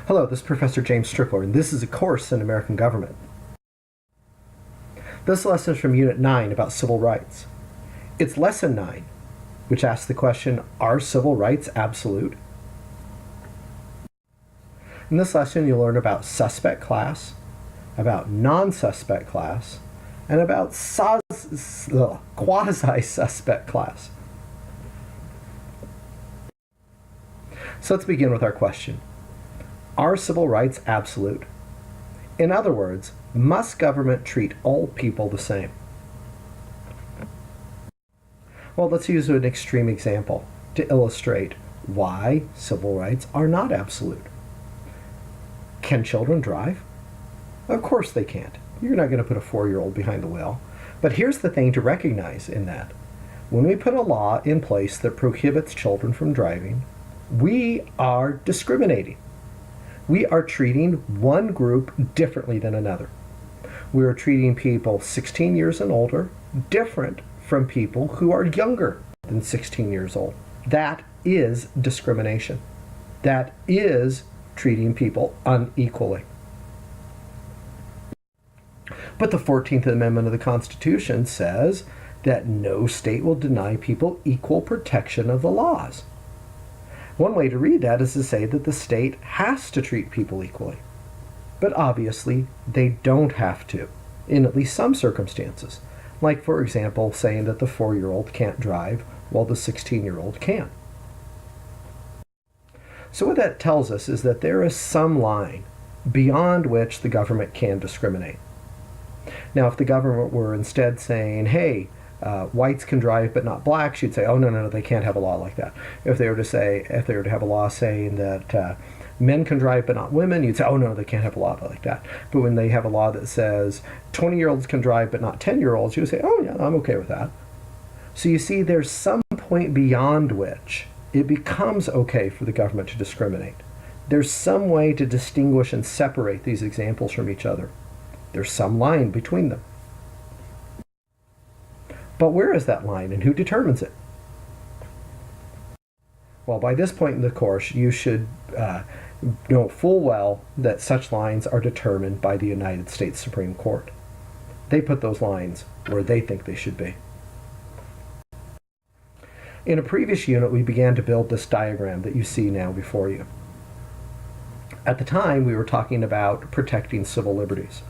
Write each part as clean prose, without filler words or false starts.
Hello, this is Professor James Strickler, and this is a course in American government. This lesson is from Unit 9 about civil rights. It's Lesson 9, which asks the question, are civil rights absolute? In this lesson, you'll learn about suspect class, about non-suspect class, and about quasi-suspect class. So let's begin with our question. Are civil rights absolute? In other words, must government treat all people the same? Well, let's use an extreme example to illustrate why civil rights are not absolute. Can children drive? Of course they can't. You're not going to put a 4-year-old behind the wheel. But here's the thing to recognize in that. When we put a law in place that prohibits children from driving, we are discriminating. We are treating one group differently than another. We are treating people 16 years and older different from people who are younger than 16 years old. That is discrimination. That is treating people unequally. But the 14th Amendment of the Constitution says that no state will deny people equal protection of the laws. One way to read that is to say that the state has to treat people equally. But obviously, they don't have to, in at least some circumstances. Like, for example, saying that the 4-year-old can't drive while the 16-year-old can. So what that tells us is that there is some line beyond which the government can discriminate. Now, if the government were instead saying, hey, whites can drive but not blacks, you'd say, oh, no, they can't have a law like that. If they were to have a law saying that men can drive but not women, you'd say, oh, no, they can't have a law like that. But when they have a law that says 20-year-olds can drive but not 10-year-olds, you would say, oh, yeah, I'm okay with that. So you see, there's some point beyond which it becomes okay for the government to discriminate. There's some way to distinguish and separate these examples from each other. There's some line between them. But where is that line and who determines it? Well, by this point in the course, you should know full well that such lines are determined by the United States Supreme Court. They put those lines where they think they should be. In a previous unit, we began to build this diagram that you see now before you. At the time, we were talking about protecting civil liberties.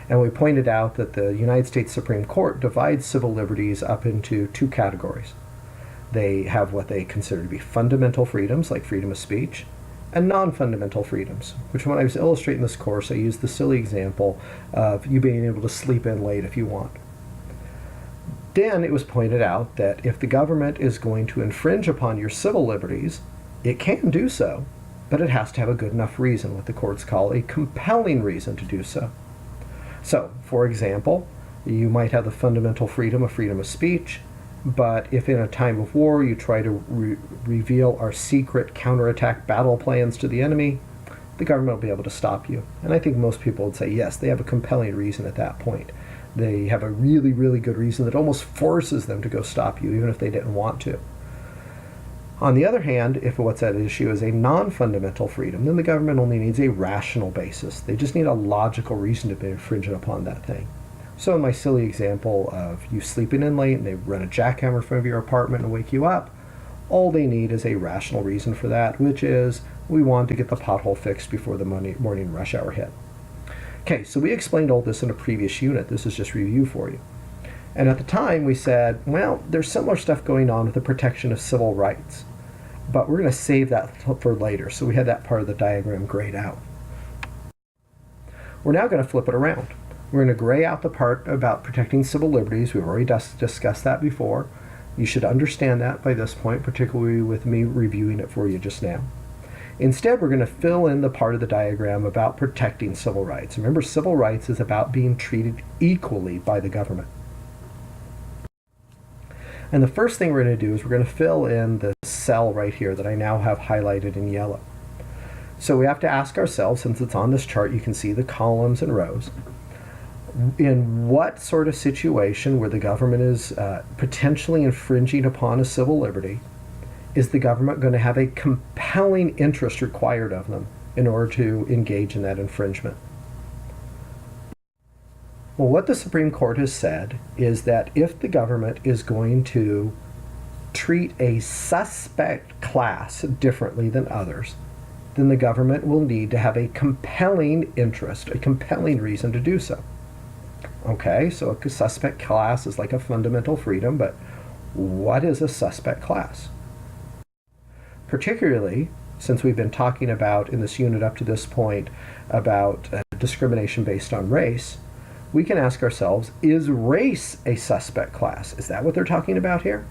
And we pointed out that the United States Supreme Court divides civil liberties up into two categories. They have what they consider to be fundamental freedoms, like freedom of speech, and non-fundamental freedoms, which when I was illustrating this course, I used the silly example of you being able to sleep in late if you want. Then it was pointed out that if the government is going to infringe upon your civil liberties, it can do so, but it has to have a good enough reason, what the courts call a compelling reason to do so. So, for example, you might have the fundamental freedom of speech, but if in a time of war you try to reveal our secret counterattack battle plans to the enemy, the government will be able to stop you. And I think most people would say yes, they have a compelling reason at that point. They have a really, really good reason that almost forces them to go stop you, even if they didn't want to. On the other hand, if what's at issue is a non-fundamental freedom, then the government only needs a rational basis. They just need a logical reason to be infringing upon that thing. So in my silly example of you sleeping in late and they run a jackhammer in front of your apartment and wake you up, all they need is a rational reason for that, which is we want to get the pothole fixed before the morning rush hour hit. Okay, so we explained all this in a previous unit. This is just review for you. And at the time we said, well, there's similar stuff going on with the protection of civil rights, but we're going to save that for later. So we had that part of the diagram grayed out. We're now going to flip it around. We're going to gray out the part about protecting civil liberties. We've already discussed that before. You should understand that by this point, particularly with me reviewing it for you just now. Instead, we're going to fill in the part of the diagram about protecting civil rights. Remember, civil rights is about being treated equally by the government. And the first thing we're going to do is we're going to fill in the cell right here that I now have highlighted in yellow. So we have to ask ourselves, since it's on this chart, you can see the columns and rows. In what sort of situation where the government is potentially infringing upon a civil liberty is the government going to have a compelling interest required of them in order to engage in that infringement. Well, what the Supreme Court has said is that if the government is going to treat a suspect class differently than others, then the government will need to have a compelling interest, a compelling reason to do so. Okay, so a suspect class is like a fundamental freedom, but what is a suspect class? Particularly since we've been talking about in this unit up to this point about discrimination based on race, we can ask ourselves, is race a suspect class? Is that what they're talking about here?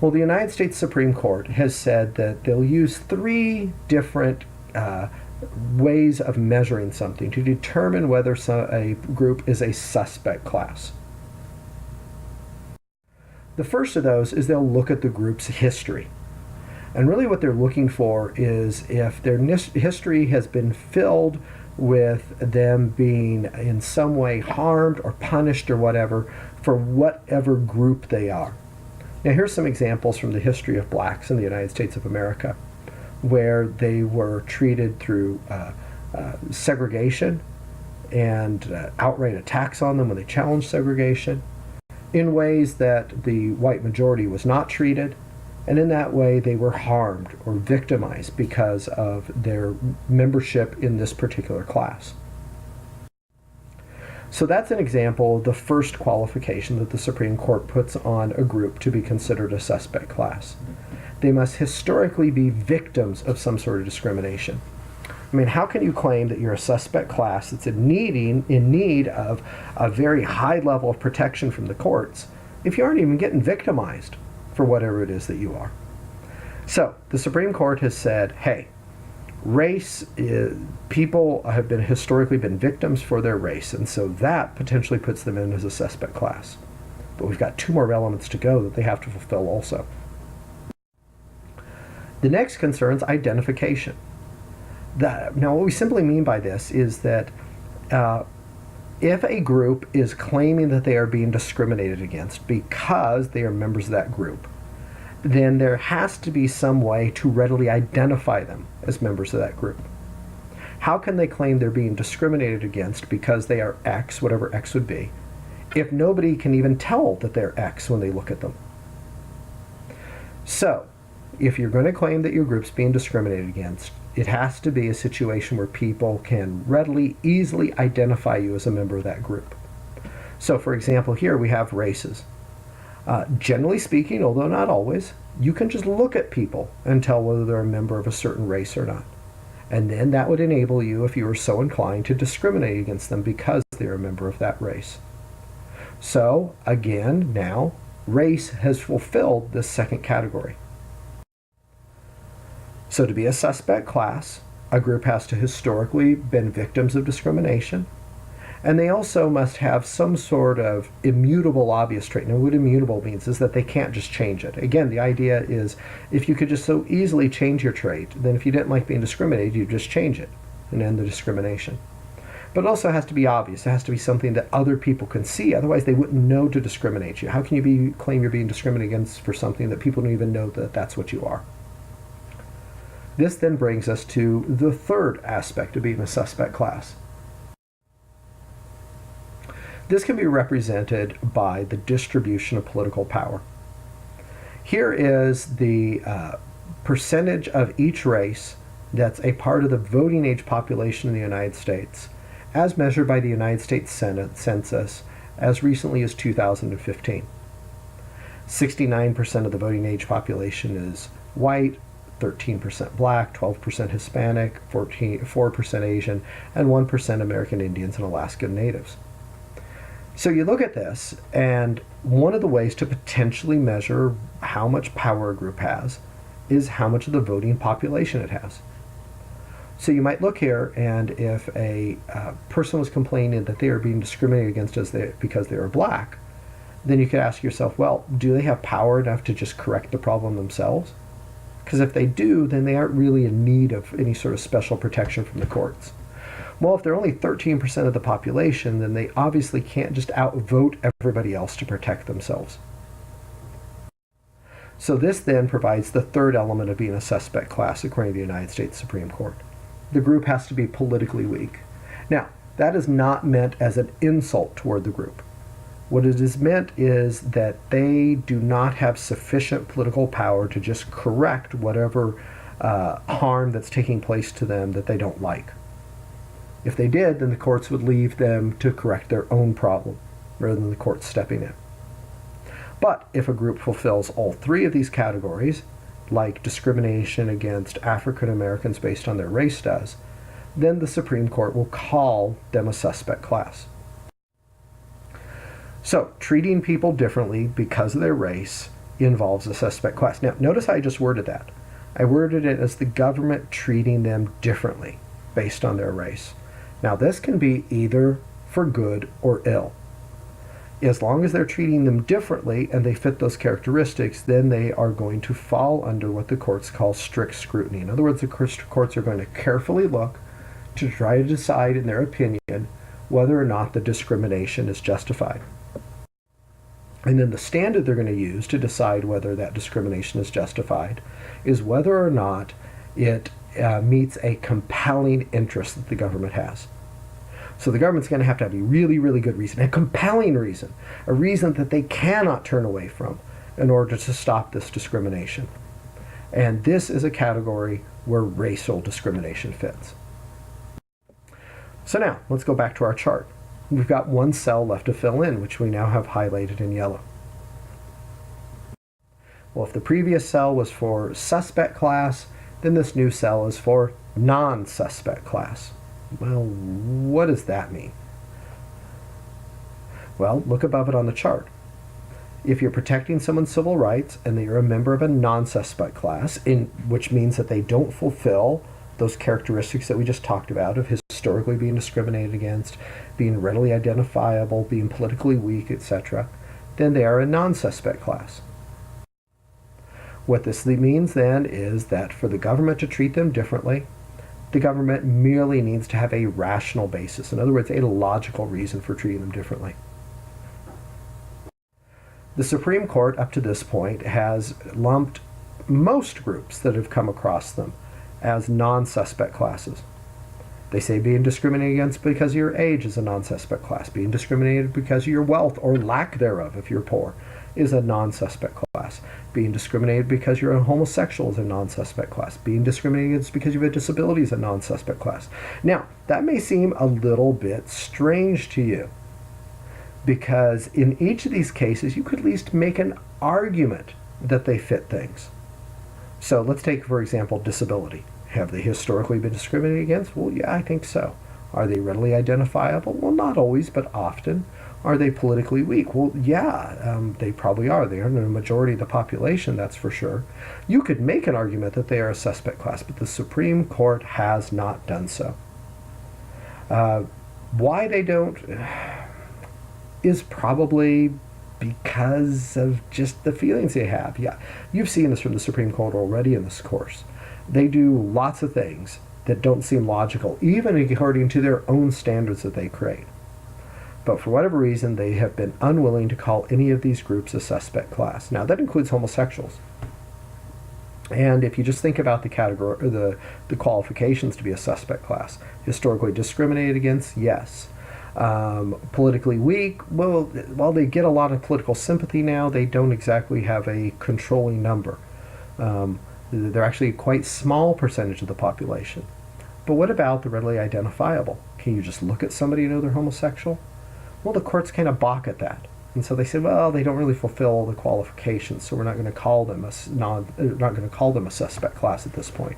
Well, the United States Supreme Court has said that they'll use three different ways of measuring something to determine whether a group is a suspect class. The first of those is they'll look at the group's history. And really what they're looking for is if their history has been filled with them being in some way harmed or punished or whatever for whatever group they are. Now here's some examples from the history of blacks in the United States of America where they were treated through segregation and outright attacks on them when they challenged segregation in ways that the white majority was not treated, and in that way they were harmed or victimized because of their membership in this particular class. So that's an example of the first qualification that the Supreme Court puts on a group to be considered a suspect class. They must historically be victims of some sort of discrimination. I mean, how can you claim that you're a suspect class that's in need of a very high level of protection from the courts if you aren't even getting victimized for whatever it is that you are? So the Supreme Court has said, hey, people have historically been victims for their race, and so that potentially puts them in as a suspect class. But we've got two more elements to go that they have to fulfill also. The next concerns identification. Now, what we simply mean by this is that if a group is claiming that they are being discriminated against because they are members of that group, then there has to be some way to readily identify them as members of that group. How can they claim they're being discriminated against because they are X, whatever X would be, if nobody can even tell that they're X when they look at them? So, if you're going to claim that your group's being discriminated against, it has to be a situation where people can readily, easily identify you as a member of that group. So, for example, here we have races. Generally speaking, although not always, you can just look at people and tell whether they're a member of a certain race or not. And then that would enable you, if you were so inclined, to discriminate against them because they're a member of that race. So, again, now, race has fulfilled this second category. So to be a suspect class, a group has to historically been victims of discrimination, and they also must have some sort of immutable obvious trait. Now what immutable means is that they can't just change it. Again, the idea is if you could just so easily change your trait, then if you didn't like being discriminated, you'd just change it and end the discrimination. But it also has to be obvious. It has to be something that other people can see, otherwise they wouldn't know to discriminate you. How can you claim you're being discriminated against for something that people don't even know that that's what you are? This then brings us to the third aspect of being a suspect class. This can be represented by the distribution of political power. Here is the percentage of each race that's a part of the voting age population in the United States, as measured by the United States Senate census as recently as 2015. 69% of the voting age population is white, 13% black, 12% Hispanic, 4% Asian, and 1% American Indians and Alaskan Natives. So you look at this, and one of the ways to potentially measure how much power a group has is how much of the voting population it has. So you might look here, and if a person was complaining that they are being discriminated against because they are black, then you could ask yourself, well, do they have power enough to just correct the problem themselves? Because if they do, then they aren't really in need of any sort of special protection from the courts. Well, if they're only 13% of the population, then they obviously can't just outvote everybody else to protect themselves. So this then provides the third element of being a suspect class according to the United States Supreme Court. The group has to be politically weak. Now, that is not meant as an insult toward the group. What it is meant is that they do not have sufficient political power to just correct whatever harm that's taking place to them that they don't like. If they did, then the courts would leave them to correct their own problem rather than the courts stepping in. But if a group fulfills all three of these categories, like discrimination against African Americans based on their race does, then the Supreme Court will call them a suspect class. So, treating people differently because of their race involves a suspect class. Now, notice how I just worded that. I worded it as the government treating them differently based on their race. Now, this can be either for good or ill. As long as they're treating them differently and they fit those characteristics, then they are going to fall under what the courts call strict scrutiny. In other words, the courts are going to carefully look to try to decide, in their opinion, whether or not the discrimination is justified. And then the standard they're going to use to decide whether that discrimination is justified is whether or not it meets a compelling interest that the government has. So the government's going to have a really, really good reason, a compelling reason, a reason that they cannot turn away from in order to stop this discrimination. And this is a category where racial discrimination fits. So now, let's go back to our chart. We've got one cell left to fill in, which we now have highlighted in yellow. Well, if the previous cell was for suspect class, then this new cell is for non-suspect class. Well, what does that mean? Well, look above it on the chart. If you're protecting someone's civil rights and they are a member of a non-suspect class, which means that they don't fulfill those characteristics that we just talked about of historically being discriminated against, being readily identifiable, being politically weak, etc., then they are a non-suspect class. What this means then is that for the government to treat them differently, the government merely needs to have a rational basis. In other words, a logical reason for treating them differently. The Supreme Court, up to this point, has lumped most groups that have come across them as non-suspect classes. They say being discriminated against because of your age is a non-suspect class. Being discriminated because of your wealth or lack thereof, if you're poor, is a non-suspect class. Being discriminated because you're a homosexual is a non-suspect class. Being discriminated against because you have a disability is a non-suspect class. Now, that may seem a little bit strange to you, because in each of these cases, you could at least make an argument that they fit things. So let's take, for example, disability. Have they historically been discriminated against? Well, yeah, I think so. Are they readily identifiable? Well, not always, but often. Are they politically weak? Well, yeah, they probably are. They are the majority of the population, that's for sure. You could make an argument that they are a suspect class, but the Supreme Court has not done so. Why they don't is probably because of just the feelings they have. Yeah, you've seen this from the Supreme Court already in this course. They do lots of things that don't seem logical, even according to their own standards that they create. But for whatever reason, they have been unwilling to call any of these groups a suspect class. Now, that includes homosexuals. And if you just think about the category, or the qualifications to be a suspect class, historically discriminated against, yes. Politically weak, well, while they get a lot of political sympathy now, they don't exactly have a controlling number. They're actually a quite small percentage of the population. But what about the readily identifiable? Can you just look at somebody and know they're homosexual? Well, the courts kind of balk at that. And so they say, well, they don't really fulfill the qualifications, so we're not going to call them a suspect class at this point.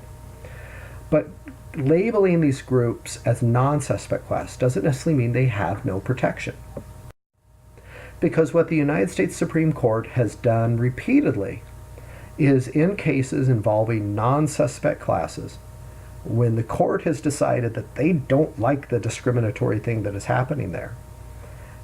But labeling these groups as non-suspect class doesn't necessarily mean they have no protection. Because what the United States Supreme Court has done repeatedly is in cases involving non-suspect classes, when the court has decided that they don't like the discriminatory thing that is happening there,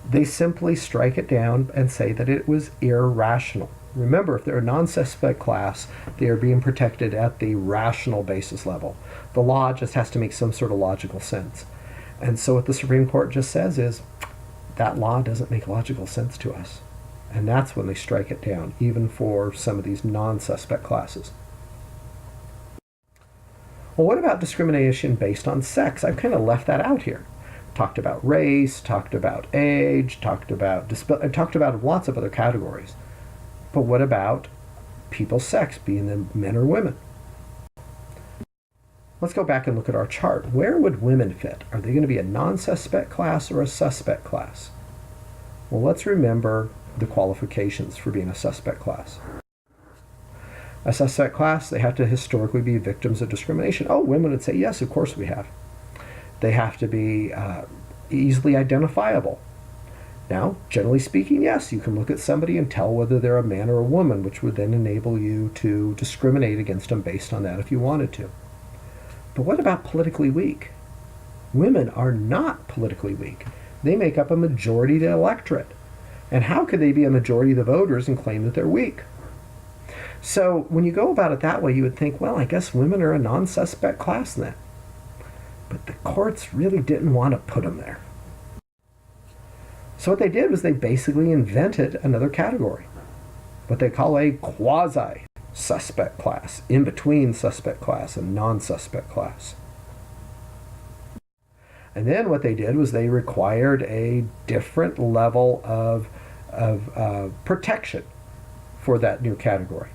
they simply strike it down and say that it was irrational. Remember, if they're a non-suspect class, they are being protected at the rational basis level. The law just has to make some sort of logical sense. And so what the Supreme Court just says is, that law doesn't make logical sense to us. And that's when they strike it down, even for some of these non-suspect classes. Well, what about discrimination based on sex? I've kind of left that out here. Talked about race, talked about age, talked about lots of other categories. But what about people's sex, being them men or women? Let's go back and look at our chart. Where would women fit? Are they going to be a non-suspect class or a suspect class? Well, let's remember the qualifications for being a suspect class. A suspect class, they have to historically be victims of discrimination. Oh, women would say, yes, of course we have. They have to be easily identifiable. Now, generally speaking, yes, you can look at somebody and tell whether they're a man or a woman, which would then enable you to discriminate against them based on that if you wanted to. But what about politically weak? Women are not politically weak. They make up a majority of the electorate. And how could they be a majority of the voters and claim that they're weak? So when you go about it that way, you would think, well, I guess women are a non-suspect class then. But the courts really didn't want to put them there. So what they did was they basically invented another category, what they call a quasi-suspect class, in between suspect class and non-suspect class. And then what they did was they required a different level of protection for that new category.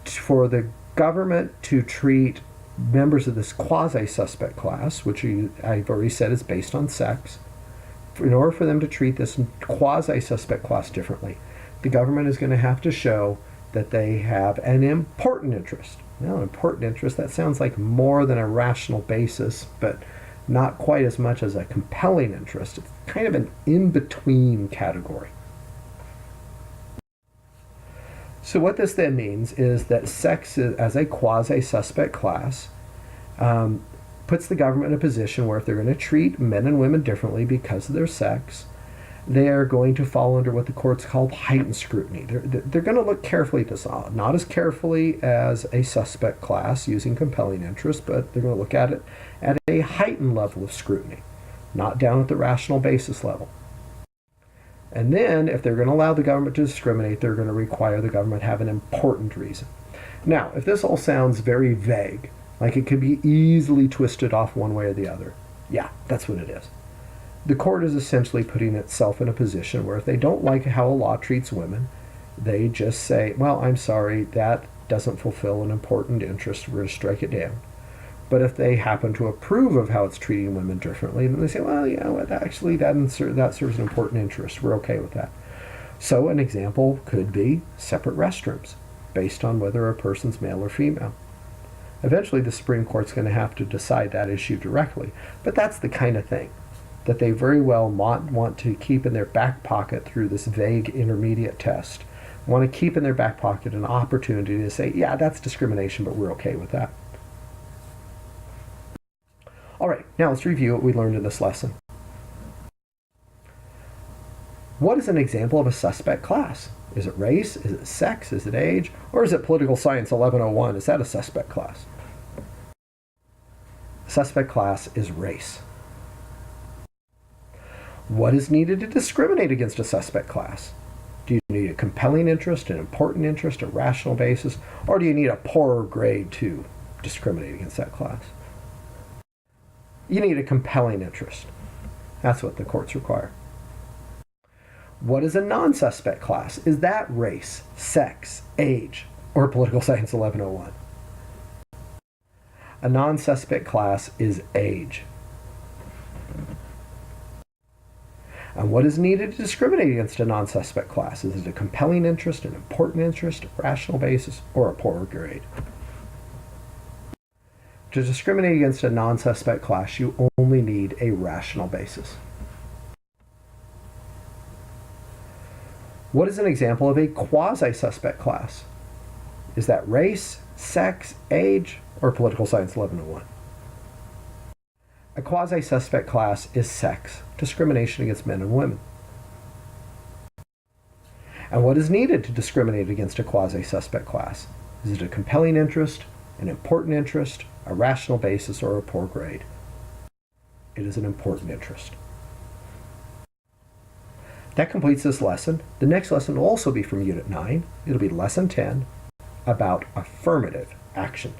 For the government to treat members of this quasi-suspect class, which I've already said is based on sex, in order for them to treat this quasi-suspect class differently, the government is going to have to show that they have an important interest. Now, important interest, that sounds like more than a rational basis, but not quite as much as a compelling interest. It's kind of an in-between category. So what this then means is that sex as a quasi-suspect class puts the government in a position where if they're going to treat men and women differently because of their sex, they are going to fall under what the courts call heightened scrutiny. They're going to look carefully at this, not as carefully as a suspect class using compelling interest, but they're going to look at it at a heightened level of scrutiny, not down at the rational basis level. And then, if they're going to allow the government to discriminate, they're going to require the government have an important reason. Now, if this all sounds very vague, like it could be easily twisted off one way or the other, yeah, that's what it is. The court is essentially putting itself in a position where if they don't like how a law treats women, they just say, well, I'm sorry, that doesn't fulfill an important interest, we're going to strike it down. But if they happen to approve of how it's treating women differently, then they say, well, you know what, actually that serves an important interest. We're okay with that. So an example could be separate restrooms based on whether a person's male or female. Eventually the Supreme Court's going to have to decide that issue directly. But that's the kind of thing that they very well want to keep in their back pocket through this vague intermediate test. Want to keep in their back pocket an opportunity to say, yeah, that's discrimination, but we're okay with that. All right, now let's review what we learned in this lesson. What is an example of a suspect class? Is it race? Is it sex? Is it age? Or is it political science 1101? Is that a suspect class? Suspect class is race. What is needed to discriminate against a suspect class? Do you need a compelling interest, an important interest, a rational basis, or do you need a poorer grade to discriminate against that class? You need a compelling interest. That's what the courts require. What is a non-suspect class? Is that race, sex, age, or political science 1101? A non-suspect class is age. And what is needed to discriminate against a non-suspect class? Is it a compelling interest, an important interest, a rational basis, or a poorer grade? To discriminate against a non-suspect class, you only need a rational basis. What is an example of a quasi-suspect class? Is that race, sex, age, or political science 1101? A quasi-suspect class is sex, discrimination against men and women. And what is needed to discriminate against a quasi-suspect class? Is it a compelling interest, an important interest, a rational basis, or a poor grade? It is an important interest. That completes this lesson. The next lesson will also be from Unit 9. It'll be Lesson 10 about affirmative action.